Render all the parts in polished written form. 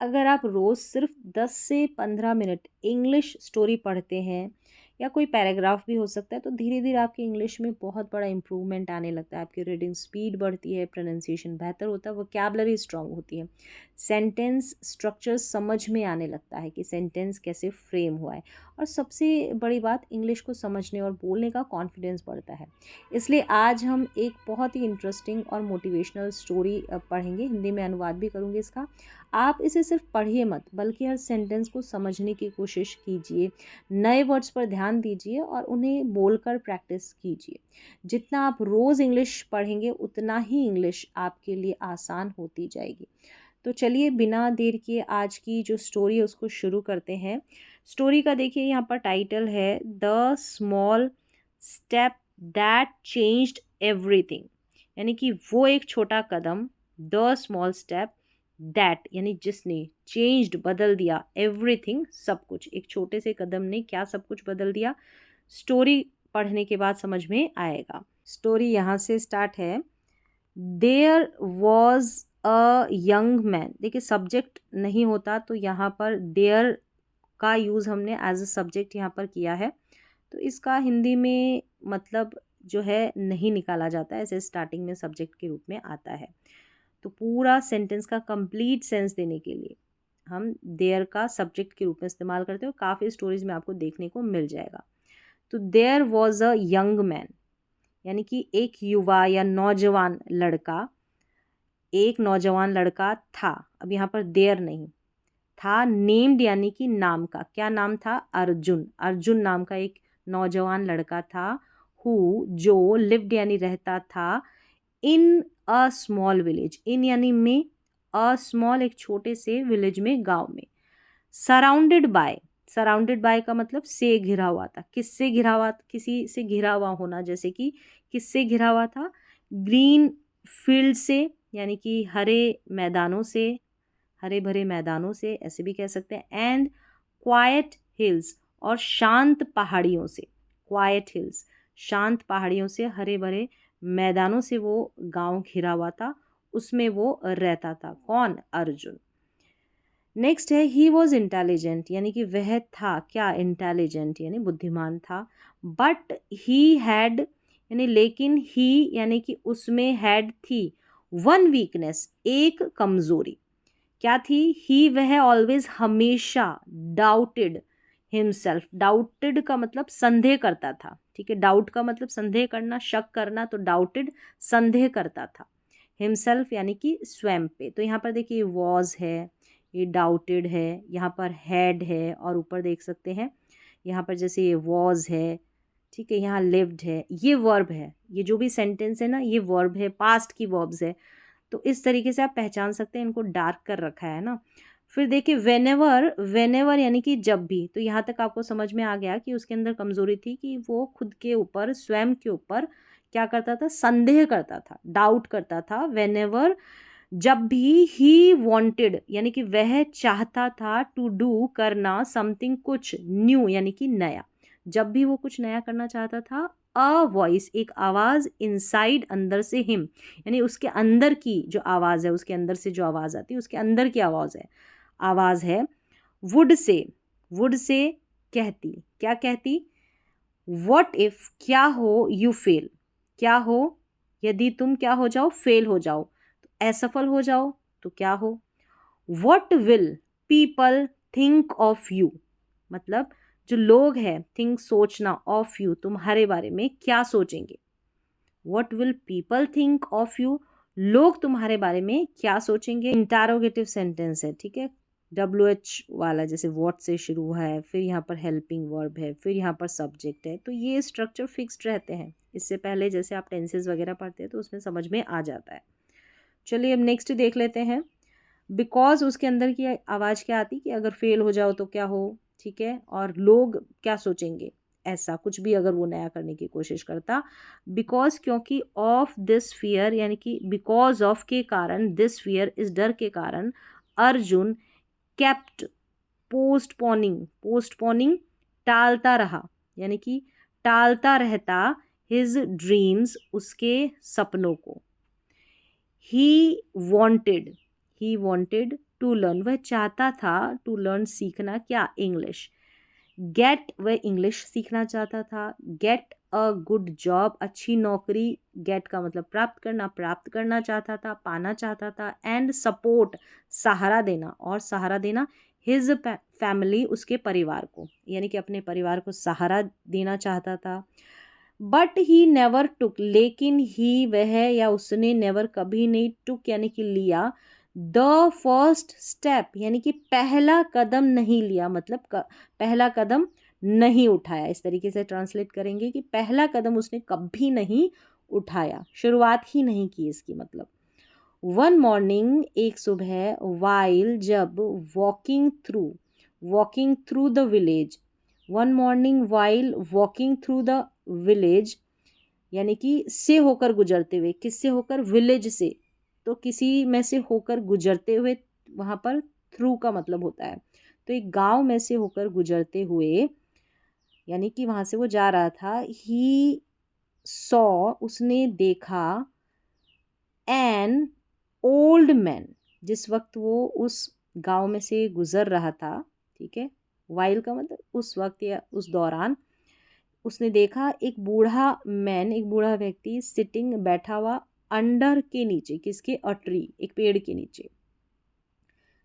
अगर आप रोज़ सिर्फ 10 से 15 मिनट इंग्लिश स्टोरी पढ़ते हैं या कोई पैराग्राफ भी हो सकता है, तो धीरे धीरे आपकी इंग्लिश में बहुत बड़ा इम्प्रूवमेंट आने लगता है। आपकी रीडिंग स्पीड बढ़ती है, प्रोनाउंसिएशन बेहतर होता है, वोकैबुलरी स्ट्रांग होती है, सेंटेंस स्ट्रक्चर समझ में आने लगता है कि सेंटेंस कैसे फ्रेम हुआ है, और सबसे बड़ी बात, इंग्लिश को समझने और बोलने का कॉन्फिडेंस बढ़ता है। इसलिए आज हम एक बहुत ही इंटरेस्टिंग और मोटिवेशनल स्टोरी पढ़ेंगे। हिंदी में अनुवाद भी करूँगी इसका। आप इसे सिर्फ पढ़िए मत, बल्कि हर सेंटेंस को समझने की कोशिश कीजिए, नए वर्ड्स पर ध्यान दीजिए और उन्हें बोलकर प्रैक्टिस कीजिए। जितना आप रोज़ इंग्लिश पढ़ेंगे, उतना ही इंग्लिश आपके लिए आसान होती जाएगी। तो चलिए बिना देर किए आज की जो स्टोरी है उसको शुरू करते हैं। स्टोरी का देखिए यहाँ पर टाइटल है the small step that changed everything, यानी कि वो एक छोटा कदम, द स्मॉल स्टेप दैट यानी जिसने, चेंज्ड बदल दिया, एवरीथिंग सब कुछ, एक छोटे से कदम ने क्या सब कुछ बदल दिया। स्टोरी पढ़ने के बाद समझ में आएगा। स्टोरी यहाँ से स्टार्ट है। There was a young man. देखिए सब्जेक्ट नहीं होता तो यहाँ पर देयर का यूज़ हमने एज अ सब्जेक्ट यहाँ पर किया है, तो इसका हिंदी में मतलब जो है नहीं निकाला जाता है, ऐसे स्टार्टिंग में सब्जेक्ट के रूप में आता है। तो पूरा सेंटेंस का कंप्लीट सेंस देने के लिए हम देयर का सब्जेक्ट के रूप में इस्तेमाल करते हैं, और काफ़ी स्टोरीज में आपको देखने को मिल जाएगा। तो there was a young man, यानी कि एक युवा या नौजवान लड़का, एक नौजवान लड़का था। अब यहाँ पर देयर नहीं था, नेम्ड यानी कि नाम का। क्या नाम था? अर्जुन। अर्जुन नाम का एक नौजवान लड़का था, हु जो लिव्ड यानी रहता था, इन अ स्मॉल विलेज। इन यानी में, अ स्मॉल एक छोटे से विलेज में, गांव में। सराउंडेड बाय, सराउंडेड बाय का मतलब से घिरा हुआ था। किससे घिरा हुआ? किसी से घिरा हुआ होना, जैसे कि किससे घिरा हुआ था? ग्रीन फील्ड से, यानी कि हरे मैदानों से, हरे भरे मैदानों से, ऐसे भी कह सकते हैं। एंड क्वाइट हिल्स, और शांत पहाड़ियों से। क्वाइट हिल्स, शांत पहाड़ियों से, हरे भरे मैदानों से वो गांव घिरा हुआ था, उसमें वो रहता था। कौन? अर्जुन। नेक्स्ट है ही वॉज इंटेलिजेंट, यानी कि वह था क्या? इंटेलिजेंट यानी बुद्धिमान था। बट ही हैड, यानी लेकिन ही यानी कि उसमें, हैड थी, वन वीकनेस एक कमजोरी। क्या थी? ही वह ऑलवेज हमेशा, डाउटेड हिमसेल्फ। डाउटेड का मतलब संदेह करता था, ठीक है। डाउट का मतलब संदेह करना, शक करना, तो डाउटेड संदेह करता था। हिमसेल्फ यानी कि स्वयं पे। तो यहाँ पर देखिए वॉज है, ये डाउटेड है, यहाँ पर हैड है, और ऊपर देख सकते हैं यहाँ पर जैसे ये वॉज है, ठीक है, यहाँ लिव्ड है, ये वर्ब है। ये जो भी सेंटेंस है ना, ये वर्ब है, पास्ट की वर्ब्स है। तो इस तरीके से आप पहचान सकते हैं, इनको डार्क कर रखा है ना। फिर देखिए वेनेवर, वेनेवर यानी कि जब भी। तो यहाँ तक आपको समझ में आ गया कि उसके अंदर कमजोरी थी कि वो खुद के ऊपर, स्वयं के ऊपर क्या करता था? संदेह करता था, डाउट करता था। वेनेवर, जब भी। ही वॉन्टेड यानी कि वह चाहता था, टू डू करना, समथिंग कुछ, न्यू यानी कि नया। जब भी वो कुछ नया करना चाहता था, अ वॉइस एक आवाज़, इनसाइड अंदर से, हिम यानी उसके अंदर की जो आवाज़ है, उसके अंदर से जो आवाज़ आती है, उसके अंदर की आवाज़ है। वुड से, वुड से कहती, क्या कहती? व्हाट इफ, क्या हो, यू फेल, क्या हो यदि तुम क्या हो जाओ? फेल हो जाओ, तो असफल हो जाओ, तो क्या हो? What will people think of you, मतलब जो लोग हैं, थिंक सोचना, ऑफ यू तुम्हारे बारे में क्या सोचेंगे। What will people think of you, लोग तुम्हारे बारे में क्या सोचेंगे। इंटारोगेटिव सेंटेंस है, ठीक है, WH वाला, जैसे व्हाट से शुरू है, फिर यहाँ पर हेल्पिंग वर्ब है, फिर यहाँ पर सब्जेक्ट है। तो ये स्ट्रक्चर फिक्स्ड रहते हैं। इससे पहले जैसे आप टेंसेज वगैरह पढ़ते हैं तो उसमें समझ में आ जाता है। चलिए अब नेक्स्ट देख लेते हैं। बिकॉज, उसके अंदर की आवाज़ क्या आती कि अगर फेल हो जाओ तो क्या हो, ठीक है, और लोग क्या सोचेंगे, ऐसा कुछ भी अगर वो नया करने की कोशिश करता। बिकॉज क्योंकि, ऑफ दिस फियर यानी कि बिकॉज ऑफ के कारण, दिस फियर इस डर के कारण, अर्जुन केप्ट पोस्टपोनिंग, पोस्टपोनिंग टालता रहा, यानी कि टालता रहता, हिज ड्रीम्स उसके सपनों को। He wanted, he wanted to learn, वह चाहता था टू लर्न सीखना क्या, इंग्लिश। गेट, वह इंग्लिश सीखना चाहता था। गेट अ गुड जॉब, अच्छी नौकरी, गेट का मतलब प्राप्त करना, प्राप्त करना चाहता था, पाना चाहता था। एंड सपोर्ट, सहारा देना, और सहारा देना हिज फैमिली, उसके परिवार को, यानी कि अपने परिवार को सहारा देना चाहता था। बट ही नेवर टुक, लेकिन ही, वह या उसने, नेवर कभी नहीं, टुक यानी कि लिया, द फर्स्ट स्टेप यानी कि पहला कदम नहीं लिया, मतलब पहला कदम नहीं उठाया। इस तरीके से ट्रांसलेट करेंगे कि पहला कदम उसने कभी नहीं उठाया, शुरुआत ही नहीं की, इसकी मतलब। वन मॉर्निंग, एक सुबह, वाइल, जब, walking through the village. One morning while walking through the village, यानी कि से होकर गुजरते हुए, किससे होकर, विलेज से, तो किसी में से होकर गुजरते हुए, वहाँ पर थ्रू का मतलब होता है, तो एक गांव में से होकर गुजरते हुए, यानी कि वहाँ से वो जा रहा था। ही सॉ, उसने देखा, एन ओल्ड मैन, जिस वक्त वो उस गांव में से गुजर रहा था, ठीक है, वाइल का मतलब उस वक्त या उस दौरान, उसने देखा एक बूढ़ा मैन, एक बूढ़ा व्यक्ति, सिटिंग, बैठा हुआ, अंडर के नीचे, किसके, अ ट्री, एक पेड़ के नीचे।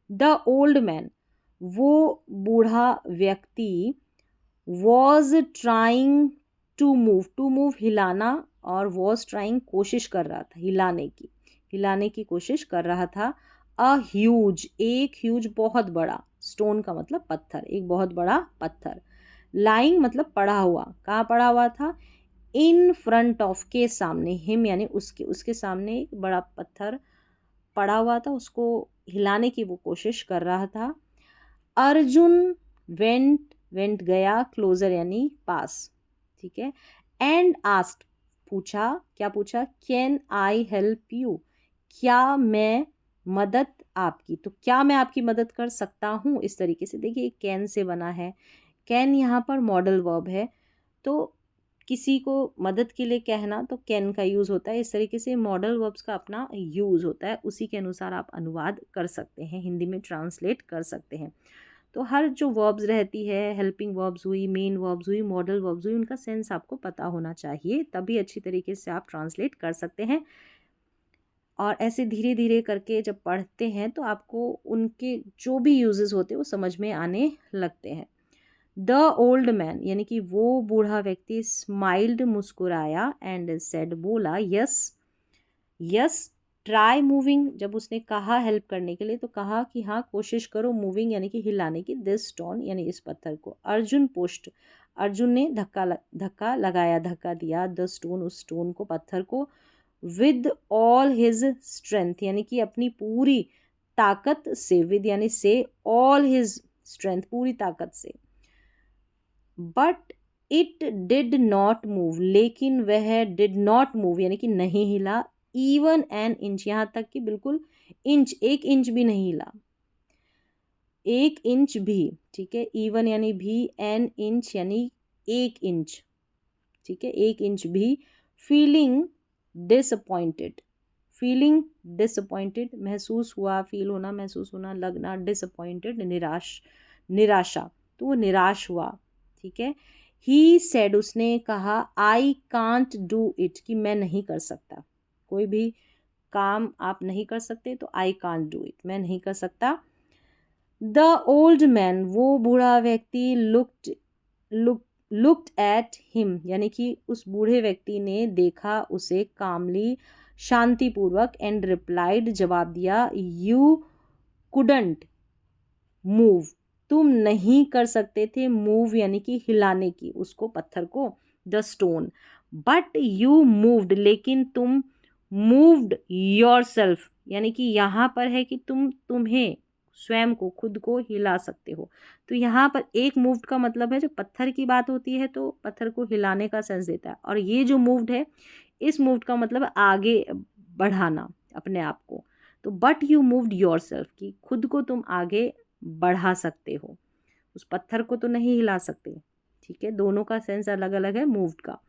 द ओल्ड मैन, वो बूढ़ा व्यक्ति, वॉज ट्राइंग टू मूव, हिलाना, और वॉज ट्राइंग, कोशिश कर रहा था, हिलाने की कोशिश कर रहा था। अ ह्यूज, एक ह्यूज, बहुत बड़ा, स्टोन का मतलब पत्थर, एक बहुत बड़ा पत्थर। लाइंग मतलब पड़ा हुआ, कहाँ पड़ा हुआ था, इन फ्रंट ऑफ, के सामने, हिम यानी उसके सामने एक बड़ा पत्थर पड़ा हुआ था, उसको हिलाने की वो कोशिश कर रहा था। अर्जुन वेंट गया, क्लोजर यानी पास, ठीक है। एंड आस्क्ड, पूछा, क्या पूछा, कैन आई हेल्प यू, क्या मैं मदद आपकी, तो क्या मैं आपकी मदद कर सकता हूँ, इस तरीके से। देखिए कैन से बना है, कैन यहाँ पर मॉडल वर्ब है, तो किसी को मदद के लिए कहना तो कैन का यूज़ होता है। इस तरीके से मॉडल वर्ब्स का अपना यूज़ होता है, उसी के अनुसार आप अनुवाद कर सकते हैं, हिंदी में ट्रांसलेट कर सकते हैं। तो हर जो वर्ब्स रहती है, हेल्पिंग वर्ब्स हुई, मेन वर्ब्स हुई, मॉडल वर्ब्स हुई, उनका सेंस आपको पता होना चाहिए, तभी अच्छी तरीके से आप ट्रांसलेट कर सकते हैं। और ऐसे धीरे धीरे करके जब पढ़ते हैं तो आपको उनके जो भी यूजेस होते हैं वो समझ में आने लगते हैं। द ओल्ड मैन यानी कि वो बूढ़ा व्यक्ति, स्माइल्ड, मुस्कुराया, एंड सेड, बोला, यस यस ट्राई मूविंग, जब उसने कहा हेल्प करने के लिए तो कहा कि हाँ कोशिश करो, मूविंग यानी कि हिलाने की, दिस स्टोन यानी इस पत्थर को। अर्जुन पुश्ड, अर्जुन ने धक्का लगाया, धक्का दिया, द स्टोन, उस स्टोन को, पत्थर को, विद ऑल हिज स्ट्रेंथ यानी कि अपनी पूरी ताकत से, विद यानी से, ऑल हिज स्ट्रेंथ पूरी ताकत से। But it did not move, लेकिन वह डिड नॉट मूव यानी कि नहीं हिला, इवन एन इंच, यहाँ तक कि बिल्कुल इंच, एक इंच भी नहीं हिला, एक इंच भी, ठीक है। इवन यानी भी, एन इंच यानी एक इंच, ठीक है, एक इंच भी। फीलिंग डिसअपॉइंटेड, फीलिंग डिसअपॉइंटेड, महसूस हुआ, फील होना, महसूस होना, लगना, डिसअपॉइंटेड, निराशा, तो वो निराश हुआ, ठीक है। ही सेड, उसने कहा, आई कांट डू इट, कि मैं नहीं कर सकता, कोई भी काम आप नहीं कर सकते तो आई कांट डू इट, मैं नहीं कर सकता। द ओल्ड मैन, वो बूढ़ा व्यक्ति, लुक्ड एट हिम यानी कि उस बूढ़े व्यक्ति ने देखा उसे, कामली, शांतिपूर्वक, एंड रिप्लाइड, जवाब दिया, यू कुडंट मूव, तुम नहीं कर सकते थे, मूव यानी कि हिलाने की, उसको, पत्थर को, the stone, but you moved, लेकिन तुम, मूव्ड योरसेल्फ यानी कि यहाँ पर है कि तुम्हें स्वयं को, खुद को हिला सकते हो। तो यहाँ पर एक मूव्ड का मतलब है, जब पत्थर की बात होती है तो पत्थर को हिलाने का सेंस देता है, और ये जो मूव्ड है, इस मूव्ड का मतलब आगे बढ़ाना अपने आप को। तो बट यू मूव्ड योरसेल्फ, कि खुद को तुम आगे बढ़ा सकते हो, उस पत्थर को तो नहीं हिला सकते, ठीक है, दोनों का सेंस अलग अलग है मूव्ड का।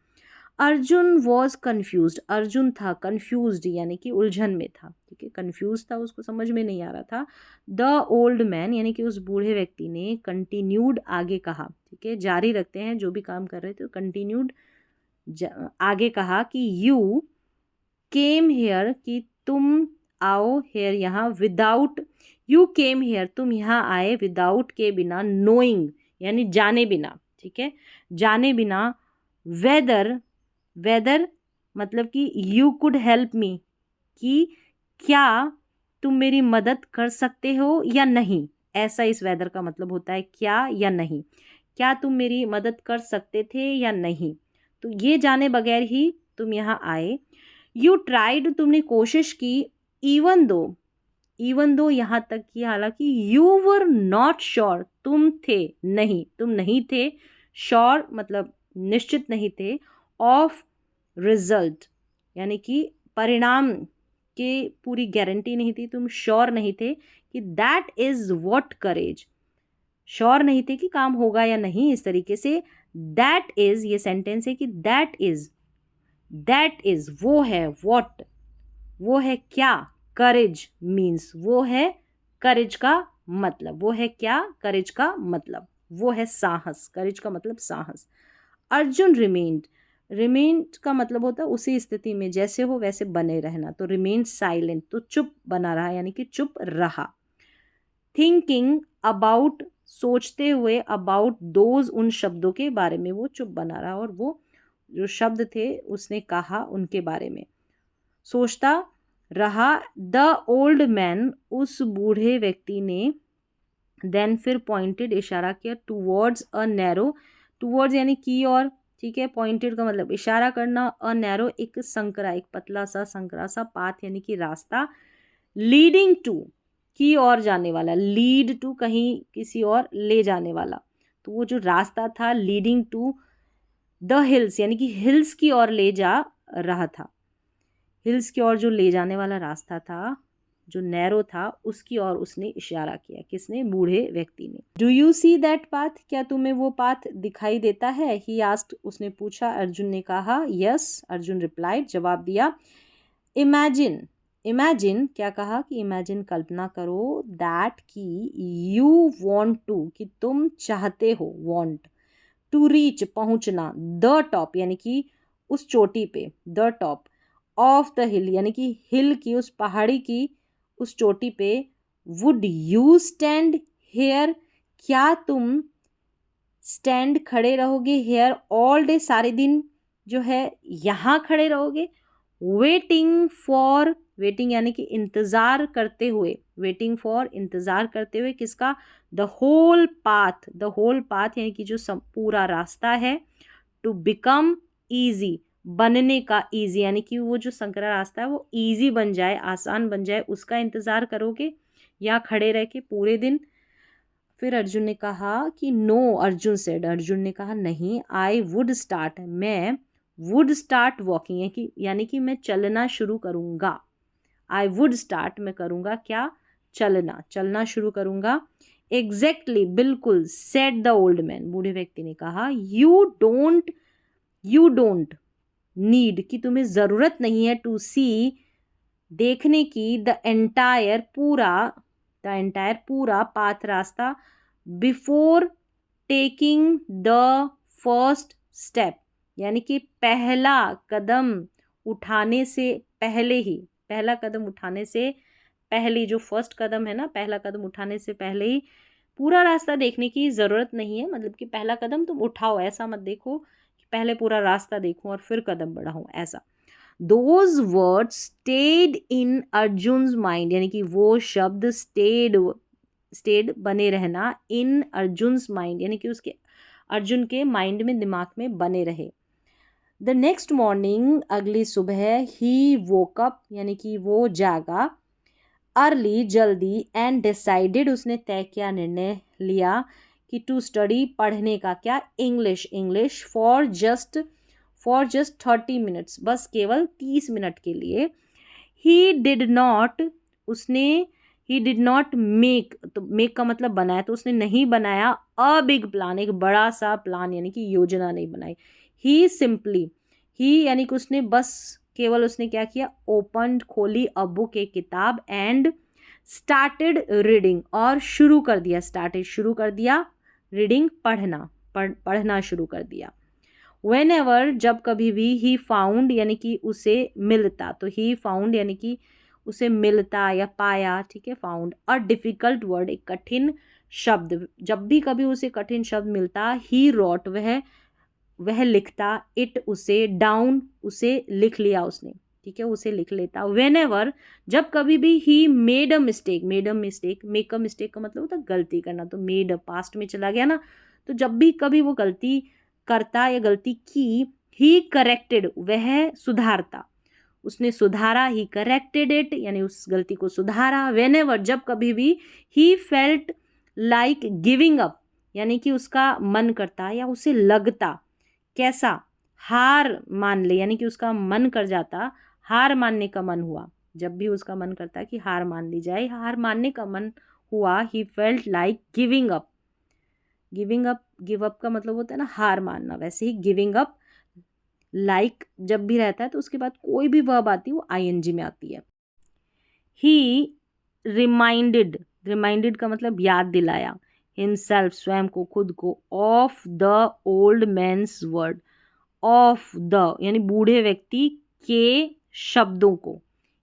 अर्जुन वॉज कन्फ्यूज्ड, अर्जुन था कन्फ्यूज्ड यानी कि उलझन में था, ठीक है, कन्फ्यूज था, उसको समझ में नहीं आ रहा था। द ओल्ड मैन यानी कि उस बूढ़े व्यक्ति ने कंटिन्यूड आगे कहा, ठीक है, जारी रखते हैं जो भी काम कर रहे थे, कंटिन्यूड आगे कहा कि यू केम हेयर कि तुम आओ, हेयर यहाँ, विदाउट, यू केम हेयर तुम यहाँ आए, विदाउट के बिना, नोइंग यानी जाने बिना, ठीक है, जाने बिना, वेदर, वेदर मतलब कि यू कुड हेल्प मी, कि क्या तुम मेरी मदद कर सकते हो या नहीं, ऐसा इस वेदर का मतलब होता है, क्या या नहीं, क्या तुम मेरी मदद कर सकते थे या नहीं, तो ये जाने बगैर ही तुम यहाँ आए। यू ट्राइड तुमने कोशिश की, इवन दो यहाँ तक कि हालांकि, यू वर नॉट श्योर तुम थे नहीं, तुम नहीं थे, श्योर मतलब निश्चित नहीं थे, ऑफ रिजल्ट यानी कि परिणाम के पूरी गारंटी नहीं थी, तुम श्योर नहीं थे कि that is what courage, sure नहीं थे कि काम होगा या नहीं, इस तरीके से दैट इज, ये सेंटेंस है कि दैट इज वो है, व्हाट वो है क्या, करेज मीन्स वो है करेज का मतलब, वो है क्या, करेज का मतलब वो है साहस, करेज का मतलब साहस। अर्जुन रिमेन्ड का मतलब होता है उसी स्थिति में जैसे हो वैसे बने रहना, तो रिमेन साइलेंट तो चुप बना रहा यानी कि चुप रहा। थिंकिंग अबाउट सोचते हुए, अबाउट दोज उन शब्दों के बारे में वो चुप बना रहा, और वो जो शब्द थे उसने कहा उनके बारे में सोचता रहा। द ओल्ड मैन उस बूढ़े व्यक्ति ने, देन फिर पॉइंटेड इशारा किया, टूवर्ड्स अ नैरो, टूवर्ड्स यानी की और, ठीक है, पॉइंटेड का मतलब इशारा करना, अ नैरो एक संकरा, एक पतला सा संकरा सा, पाथ यानी कि रास्ता, लीडिंग टू की ओर जाने वाला, लीड टू कहीं किसी और ले जाने वाला, तो वो जो रास्ता था लीडिंग टू द हिल्स यानी कि हिल्स की ओर ले जा रहा था, हिल्स की ओर जो ले जाने वाला रास्ता था जो नैरो था उसकी ओर उसने इशारा किया, किसने, बूढ़े व्यक्ति ने। Do you see that path, क्या तुम्हें वो पाथ दिखाई देता है, ही आस्क्ड उसने पूछा, अर्जुन ने कहा, यस, अर्जुन रिप्लाइड जवाब दिया। इमेजिन, इमेजिन क्या कहा कि इमेजिन कल्पना करो, दैट कि यू वांट टू कि तुम चाहते हो, वांट टू रीच पहुंचना, द टॉप यानी कि उस चोटी पे, द टॉप ऑफ द हिल यानी कि हिल की, उस पहाड़ी की उस चोटी पे, वुड यू स्टैंड हेयर क्या तुम स्टैंड खड़े रहोगे, हेयर ऑल डे सारे दिन जो है यहाँ खड़े रहोगे, वेटिंग फॉर, वेटिंग यानी कि इंतज़ार करते हुए, वेटिंग फॉर इंतज़ार करते हुए किसका, the whole path, the whole path यानी कि जो पूरा रास्ता है, टू बिकम ईजी बनने का, ईजी यानी कि वो जो संकरा रास्ता है वो ईजी बन जाए, आसान बन जाए, उसका इंतज़ार करोगे या खड़े रह के पूरे दिन। फिर अर्जुन ने कहा कि नो, अर्जुन सेड, अर्जुन ने कहा नहीं, आई वुड स्टार्ट, मैं वुड स्टार्ट वॉकिंग यानी कि मैं चलना शुरू करूँगा, आई वुड स्टार्ट मैं करूँगा क्या, चलना, चलना शुरू करूँगा। एग्जैक्टली बिल्कुल, सेड द ओल्ड मैन, बूढ़े व्यक्ति ने कहा, यू डोंट नीड कि तुम्हें ज़रूरत नहीं है, टू सी देखने की, द एंटायर पूरा पाथ रास्ता, before taking the first step यानी कि पहला कदम उठाने से पहले ही, पहला कदम उठाने से पहले, जो फर्स्ट कदम है ना, पहला कदम उठाने से पहले ही पूरा रास्ता देखने की ज़रूरत नहीं है, मतलब कि पहला कदम तुम उठाओ, ऐसा मत देखो कि पहले पूरा रास्ता देखूं और फिर कदम बढ़ाऊं, ऐसा। Those words stayed in Arjun's mind यानी कि वो शब्द स्टेड बने रहना, इन अर्जुन्स माइंड यानी कि उसके, अर्जुन के माइंड में, दिमाग में बने रहे। द नेक्स्ट मॉर्निंग अगली सुबह, ही वोकअप यानी कि वो जागा, अर्ली जल्दी, एंड डिसाइडेड उसने तय किया, निर्णय लिया कि टू स्टडी पढ़ने का, क्या, इंग्लिश फॉर जस्ट 30 मिनट्स, बस केवल 30 मिनट के लिए। ही डिड नॉट मेक, तो मेक का मतलब बनाया, तो उसने नहीं बनाया अ बिग प्लान, एक बड़ा सा प्लान यानी कि योजना नहीं बनाई। ही ही यानी कि उसने बस केवल उसने क्या किया, ओपन खोली अ बुक, एक किताब, एंड स्टार्टेड रीडिंग, और शुरू कर दिया, स्टार्टेड शुरू कर दिया, रीडिंग पढ़ना, पढ़ना शुरू कर दिया। वेन एवर जब कभी भी, ही फाउंड यानी कि उसे मिलता, तो ही फाउंड यानी कि उसे मिलता या पाया, ठीक है, फाउंड अ डिफिकल्ट वर्ड, एक कठिन शब्द, जब भी कभी उसे कठिन शब्द मिलता, ही रॉट वह लिखता, इट उसे, डाउन उसे लिख लिया उसने, ठीक है, उसे लिख लेता। वेन एवर जब कभी भी, he made a mistake, made a mistake, make a mistake का मतलब होता है गलती करना, तो मेड पास्ट में चला गया ना, तो जब भी कभी वो गलती करता या गलती की, ही करेक्टेड वह सुधारता, उसने सुधारा, ही करेक्टेड इट यानी उस गलती को सुधारा। वेन एवर जब कभी भी, he felt like giving up यानी कि उसका मन करता या उसे लगता, कैसा, हार मान ले, यानी कि उसका मन कर जाता, हार मानने का मन हुआ, जब भी उसका मन करता कि हार मान ली जाए, हार मानने का मन हुआ, he felt like giving up, giving up, give up का मतलब होता है ना हार मानना, वैसे ही गिविंग अप, लाइक जब भी रहता है तो उसके बाद कोई भी वर्ब आती है वो आईएनजी में आती है। ही रिमाइंडेड, रिमाइंडेड का मतलब याद दिलाया, हिमसेल्फ स्वयं को, खुद को, of the old man's word, of the यानी बूढ़े व्यक्ति के शब्दों को,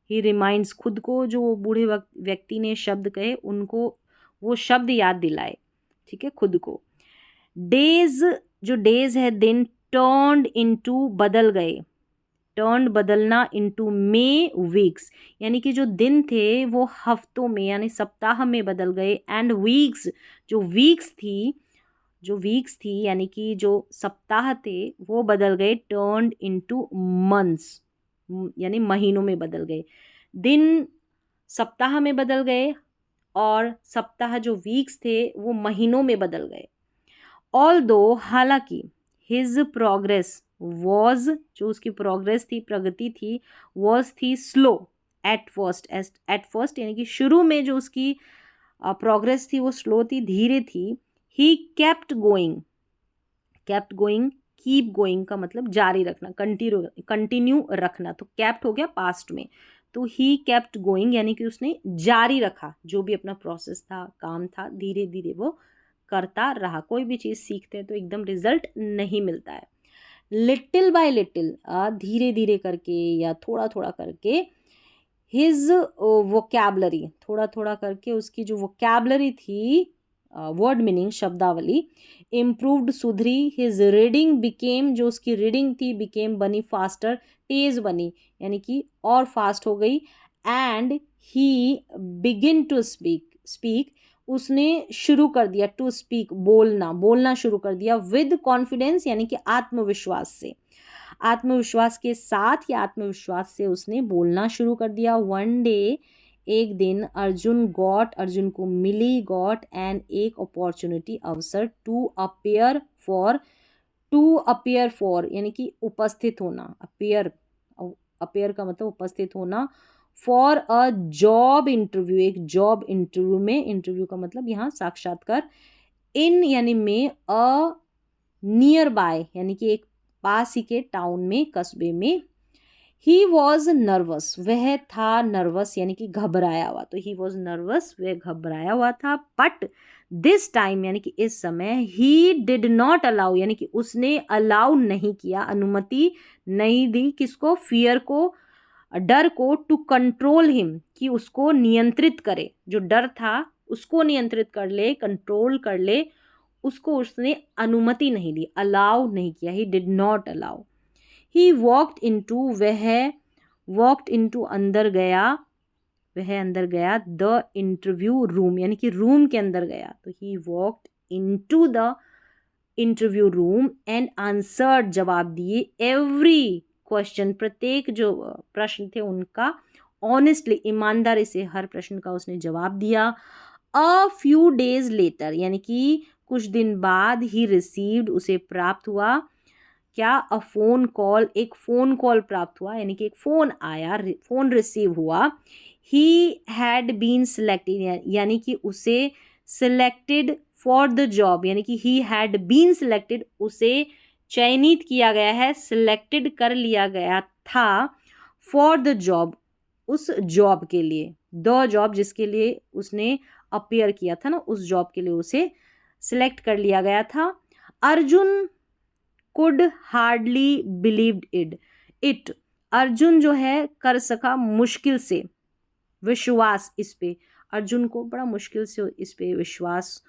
ही रिमाइंड्स खुद को, जो बूढ़े व्यक्ति ने शब्द कहे उनको वो शब्द याद दिलाए, ठीक है, खुद को। डेज, जो डेज है दिन, टर्न्ड इनटू बदल गए, टर्न्ड बदलना, इनटू मे वीक्स यानी कि जो दिन थे वो हफ्तों में यानी सप्ताह में बदल गए, एंड वीक्स, जो वीक्स थी, जो वीक्स थी यानी कि जो सप्ताह थे वो बदल गए, टर्न्ड इनटू मंथ्स यानी महीनों में बदल गए, दिन सप्ताह में बदल गए और सप्ताह जो वीक्स थे वो महीनों में बदल गए। ऑल्दो हालांकि, हिज प्रोग्रेस वॉज, जो उसकी प्रोग्रेस थी, प्रगति थी, वॉज थी slow, at first, at first यानी कि शुरू में जो उसकी प्रोग्रेस थी वो स्लो थी, धीरे थी। He kept going, kept going, keep going का मतलब जारी रखना, कंटिन्यू रखना, तो केप्ट हो गया पास्ट में, तो ही केप्ट गोइंग यानी कि उसने जारी रखा, जो भी अपना प्रोसेस था, काम था, धीरे धीरे वो करता रहा। कोई भी चीज़ सीखते हैं तो एकदम रिजल्ट नहीं मिलता है। लिटिल बाय लिटिल, धीरे धीरे करके या थोड़ा थोड़ा करके, हिज वोकैबलरी, थोड़ा थोड़ा करके उसकी जो वोकैबलरी थी, वर्ड मीनिंग शब्दावली, इम्प्रूव्ड सुधरी, हिज रीडिंग बिकेम, जो उसकी रीडिंग थी, बिकेम बनी, फास्टर तेज बनी यानी कि और फास्ट हो गई, and he begin to speak उसने शुरू कर दिया, टू स्पीक बोलना, बोलना शुरू कर दिया, विद कॉन्फिडेंस यानी कि आत्मविश्वास से, आत्मविश्वास के साथ या आत्मविश्वास से उसने बोलना शुरू कर दिया। वन डे, एक दिन, अर्जुन को मिली, गॉट एन, एक अपॉर्चुनिटी, अवसर, टू अपियर फॉर यानी कि उपस्थित होना, अपियर का मतलब उपस्थित होना, फॉर अ जॉब इंटरव्यू, एक जॉब इंटरव्यू में, इंटरव्यू का मतलब यहाँ साक्षात्कार, इन यानी में, अ नियर बाय यानी कि एक पास ही के टाउन में, कस्बे में। ही वॉज नर्वस, वह था नर्वस यानी कि घबराया हुआ, तो ही वॉज नर्वस, वह घबराया हुआ था, बट दिस टाइम यानी कि इस समय, ही डिड नॉट अलाउ यानी कि उसने अलाउ नहीं किया, अनुमति नहीं दी, किसको, फियर को, डर को, टू कंट्रोल हिम कि उसको नियंत्रित करे, जो डर था उसको नियंत्रित कर ले, कंट्रोल कर ले, उसको उसने अनुमति नहीं दी, अलाउ नहीं किया, he did not allow. He walked into, वह वॉक्ड इनटू अंदर गया, वह अंदर गया, द इंटरव्यू रूम यानी कि रूम के अंदर गया, तो he walked into the interview room and answered, जवाब दिए, एवरी क्वेश्चन, प्रत्येक जो प्रश्न थे उनका, ऑनेस्टली ईमानदारी से हर प्रश्न का उसने जवाब दिया। अ फ्यू डेज लेटर यानी कि कुछ दिन बाद, ही रिसीव्ड उसे प्राप्त हुआ, क्या, अ फोन कॉल, एक फ़ोन कॉल प्राप्त हुआ यानी कि एक फ़ोन आया, फ़ोन रिसीव हुआ। ही हैड बीन सिलेक्टेड यानी कि उसे सिलेक्टेड फॉर द जॉब यानी कि ही हैड बीन सिलेक्टेड, उसे चयनित किया गया है, सिलेक्टेड कर लिया गया था फॉर द जॉब, उस जॉब के लिए, द जॉब जिसके लिए उसने अपीयर किया था ना, उस जॉब के लिए उसे सिलेक्ट कर लिया गया था। Arjun could hardly believed it, Arjun जो है कर सका मुश्किल से विश्वास, इस पे अर्जुन को बड़ा मुश्किल से इस पे विश्वास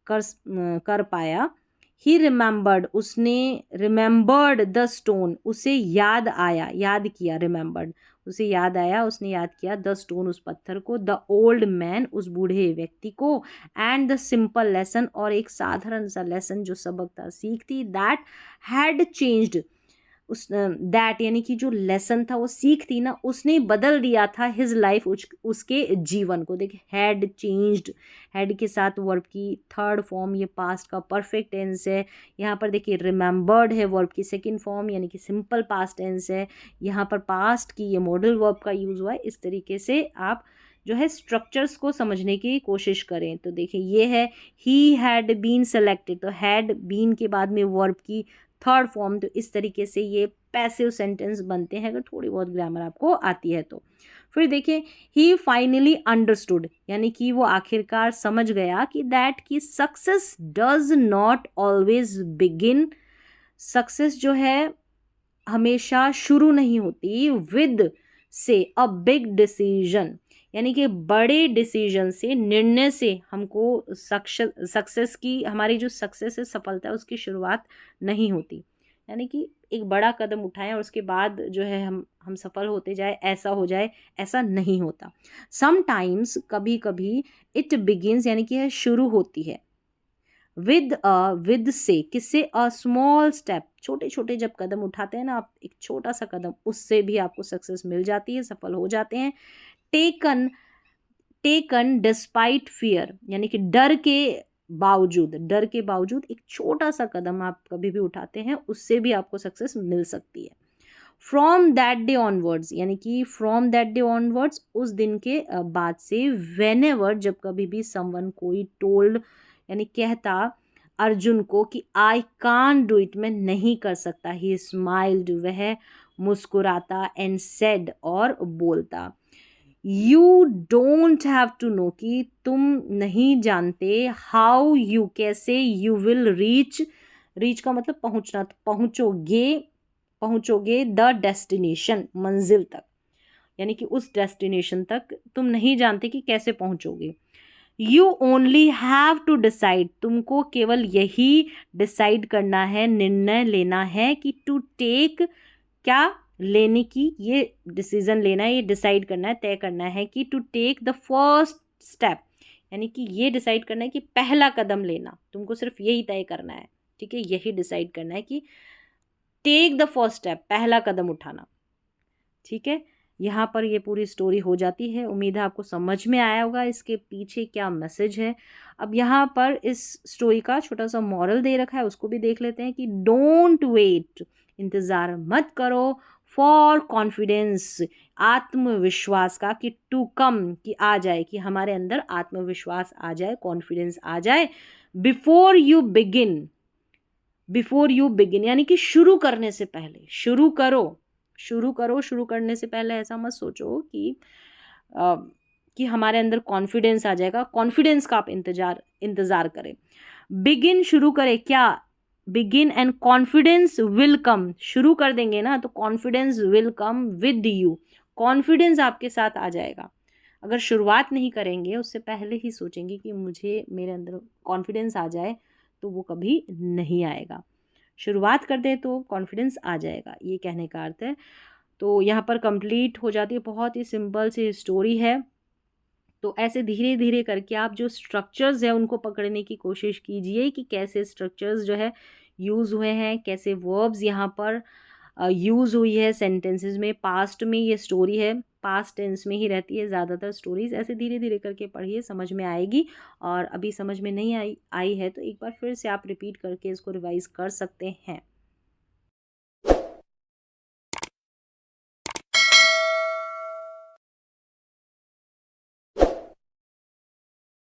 कर पाया। ही रिमेंबर्ड, उसने रिमेंबर्ड द स्टोन, उसे याद आया, याद किया, रिमेंबर्ड उसे याद आया, उसने याद किया द स्टोन, उस पत्थर को, द ओल्ड मैन, उस बूढ़े व्यक्ति को, एंड द सिंपल लेसन, और एक साधारण सा लेसन जो सबक था, सीख थी, दैट हैड चेंज्ड, उस दैट यानी कि जो लेसन था, वो सीख थी ना, उसने बदल दिया था हिज लाइफ, उसके जीवन को। देखिए हैड चेंज्ड, हैड के साथ वर्ब की थर्ड फॉर्म, ये पास्ट का परफेक्ट टेंस है। यहाँ पर देखिए रिमेंबर्ड है वर्ब की सेकंड फॉर्म, यानी कि सिंपल पास्ट टेंस है। यहाँ पर पास्ट की ये मॉडल वर्ब का यूज़ हुआ है। इस तरीके से आप जो है स्ट्रक्चर्स को समझने की कोशिश करें। तो देखिए ये है ही हैड बीन सेलेक्टेड, तो हैड बीन के बाद में वर्ब की थर्ड फॉर्म, तो इस तरीके से ये पैसिव सेंटेंस बनते हैं अगर थोड़ी बहुत ग्रामर आपको आती है तो। फिर देखिए ही फाइनली अंडरस्टूड, यानी कि वो आखिरकार समझ गया कि दैट की success does not always begin, success जो है हमेशा शुरू नहीं होती विद से अ बिग डिसीजन, यानी कि बड़े डिसीजन से, निर्णय से हमको सक्सेस की, हमारी जो सक्सेस है, सफलता है, उसकी शुरुआत नहीं होती। यानी कि एक बड़ा कदम उठाएं और उसके बाद जो है हम सफल होते जाए, ऐसा हो जाए, ऐसा नहीं होता। समटाइम्स, कभी कभी, इट बिगिंस यानी कि यह शुरू होती है विद से, किससे, अ स्मॉल स्टेप, छोटे छोटे जब कदम उठाते हैं ना आप, एक छोटा सा कदम, उससे भी आपको सक्सेस मिल जाती है, सफल हो जाते हैं। टेकन डिस्पाइट फियर, यानी कि डर के बावजूद एक छोटा सा कदम आप कभी भी उठाते हैं, उससे भी आपको सक्सेस मिल सकती है। फ्रॉम दैट डे ऑनवर्ड्स, यानी कि फ्रॉम दैट डे ऑनवर्ड्स, उस दिन के बाद से, वेनेवर, जब कभी भी, समवन, कोई, टोल्ड यानी कहता अर्जुन को कि आई कान डू इट, मैं नहीं कर सकता, ही स्माइल्ड, वह मुस्कुराता, एंड सेड, और बोलता, you don't have to know, कि तुम नहीं जानते, हाउ यू, कैसे, यू विल रीच का मतलब पहुंचना, तो पहुंचोगे द डेस्टिनेशन, मंजिल तक, यानी कि उस डेस्टिनेशन तक तुम नहीं जानते कि कैसे पहुंचोगे। You only have to decide, तुमको केवल यही डिसाइड करना है, निर्णय लेना है, कि टू टेक, क्या लेने की, ये डिसीजन लेना है, ये डिसाइड करना है, तय करना है कि to take the first step, यानी कि ये डिसाइड करना है कि पहला कदम लेना, तुमको सिर्फ यही तय करना है, ठीक है, यही डिसाइड करना है कि टेक द फर्स्ट स्टेप, पहला कदम उठाना, ठीक है। यहाँ पर ये पूरी स्टोरी हो जाती है। उम्मीद है आपको समझ में आया होगा इसके पीछे क्या मैसेज है। अब यहाँ पर इस स्टोरी का छोटा सा मॉरल दे रखा है, उसको भी देख लेते हैं कि डोंट वेट, इंतज़ार मत करो, फॉर कॉन्फिडेंस, आत्मविश्वास का, कि टू कम, कि आ जाए, कि हमारे अंदर आत्मविश्वास आ जाए, कॉन्फिडेंस आ जाए, बिफोर यू बिगिन यानी कि शुरू करने से पहले, शुरू करने से पहले ऐसा मत सोचो कि हमारे अंदर कॉन्फिडेंस आ जाएगा, कॉन्फिडेंस का आप इंतज़ार करें। बिगिन, शुरू करें, क्या, begin and confidence will come, शुरू कर देंगे ना तो confidence will come with you, confidence आपके साथ आ जाएगा। अगर शुरुआत नहीं करेंगे, उससे पहले ही सोचेंगे कि मेरे अंदर कॉन्फिडेंस आ जाए, तो वो कभी नहीं आएगा। शुरुआत कर दे तो कॉन्फिडेंस आ जाएगा, ये कहने का अर्थ है। तो यहाँ पर कंप्लीट हो जाती है, बहुत ही सिंपल सी स्टोरी है। तो ऐसे धीरे धीरे करके आप जो स्ट्रक्चर्स हैं उनको पकड़ने की कोशिश कीजिए कि कैसे स्ट्रक्चर्स जो है यूज़ हुए हैं, कैसे वर्ब्स यहाँ पर यूज़ हुई है सेंटेंसेस में। पास्ट में ये स्टोरी है, पास्ट टेंस में ही रहती है ज़्यादातर स्टोरीज। ऐसे धीरे धीरे करके पढ़िए, समझ में आएगी। और अभी समझ में नहीं आई है तो एक बार फिर से आप रिपीट करके इसको रिवाइज़ कर सकते हैं।